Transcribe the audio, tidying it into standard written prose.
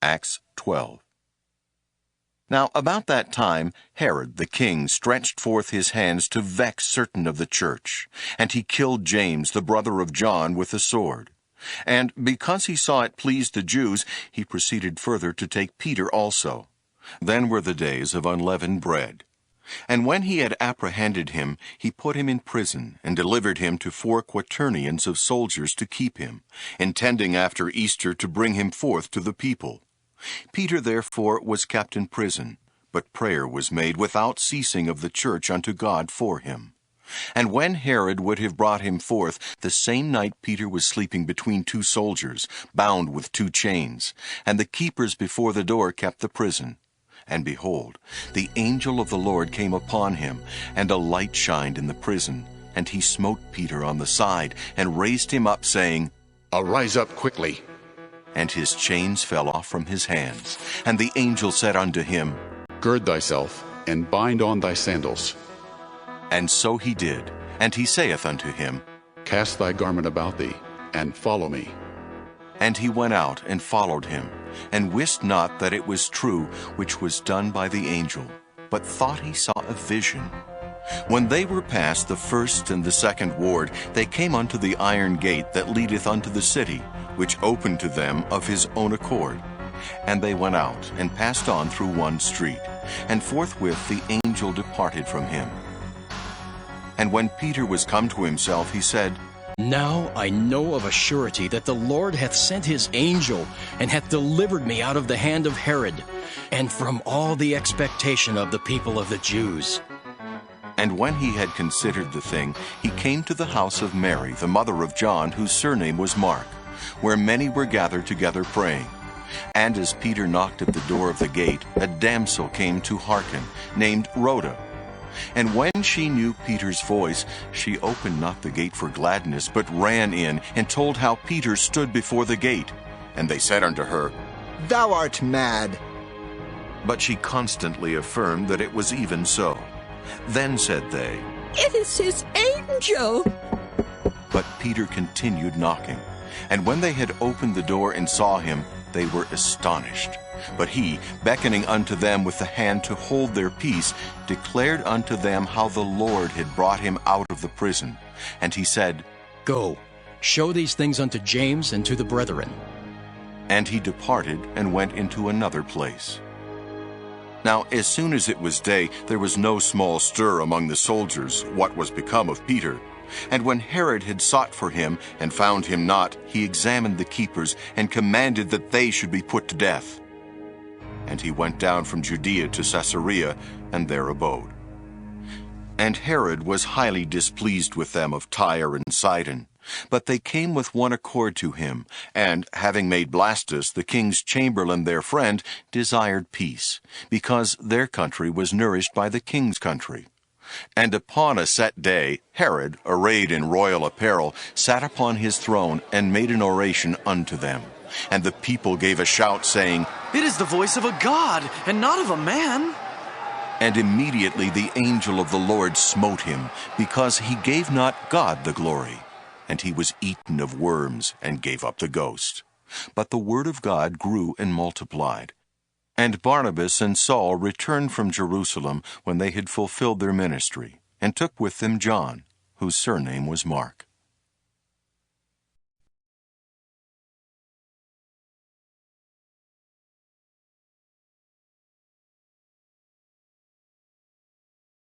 Acts 12. Now about that time Herod the king stretched forth his hands to vex certain of the church, and he killed James the brother of John with a sword. And because he saw it pleased the Jews, he proceeded further to take Peter also. Then were the days of unleavened bread. And when he had apprehended him, he put him in prison, and delivered him to 4 quaternions of soldiers to keep him, intending after Easter to bring him forth to the people. Peter therefore was kept in prison, but prayer was made without ceasing of the church unto God for him. And when Herod would have brought him forth, the same night Peter was sleeping between 2 soldiers, bound with 2 chains, and the keepers before the door kept the prison. And behold, the angel of the Lord came upon him, and a light shined in the prison, and he smote Peter on the side, and raised him up, saying, Arise up quickly. And his chains fell off from his hands. And the angel said unto him, Gird thyself, and bind on thy sandals. And so he did. And he saith unto him, Cast thy garment about thee, and follow me. And he went out and followed him, and wist not that it was true which was done by the angel, but thought he saw a vision. When they were past the first and the second ward, they came unto the iron gate that leadeth unto the city, which opened to them of his own accord. And they went out, and passed on through one street, and forthwith the angel departed from him. And when Peter was come to himself, he said, Now I know of a surety that the Lord hath sent his angel, and hath delivered me out of the hand of Herod, and from all the expectation of the people of the Jews. And when he had considered the thing, he came to the house of Mary, the mother of John, whose surname was Mark, where many were gathered together praying. And as Peter knocked at the door of the gate, a damsel came to hearken, named Rhoda. And when she knew Peter's voice, she opened not the gate for gladness, but ran in, and told how Peter stood before the gate. And they said unto her, Thou art mad. But she constantly affirmed that it was even so. Then said they, It is his angel. But Peter continued knocking. And when they had opened the door and saw him, they were astonished. But he, beckoning unto them with the hand to hold their peace, declared unto them how the Lord had brought him out of the prison. And he said, Go, show these things unto James and to the brethren. And he departed and went into another place. Now as soon as it was day, there was no small stir among the soldiers, what was become of Peter. And when Herod had sought for him, and found him not, he examined the keepers, and commanded that they should be put to death. And he went down from Judea to Caesarea, and there abode. And Herod was highly displeased with them of Tyre and Sidon. But they came with one accord to him, and, having made Blastus, the king's chamberlain, their friend, desired peace, because their country was nourished by the king's country. And upon a set day, Herod, arrayed in royal apparel, sat upon his throne, and made an oration unto them. And the people gave a shout, saying, It is the voice of a god, and not of a man. And immediately the angel of the Lord smote him, because he gave not God the glory. And he was eaten of worms, and gave up the ghost. But the word of God grew and multiplied. And Barnabas and Saul returned from Jerusalem when they had fulfilled their ministry, and took with them John, whose surname was Mark.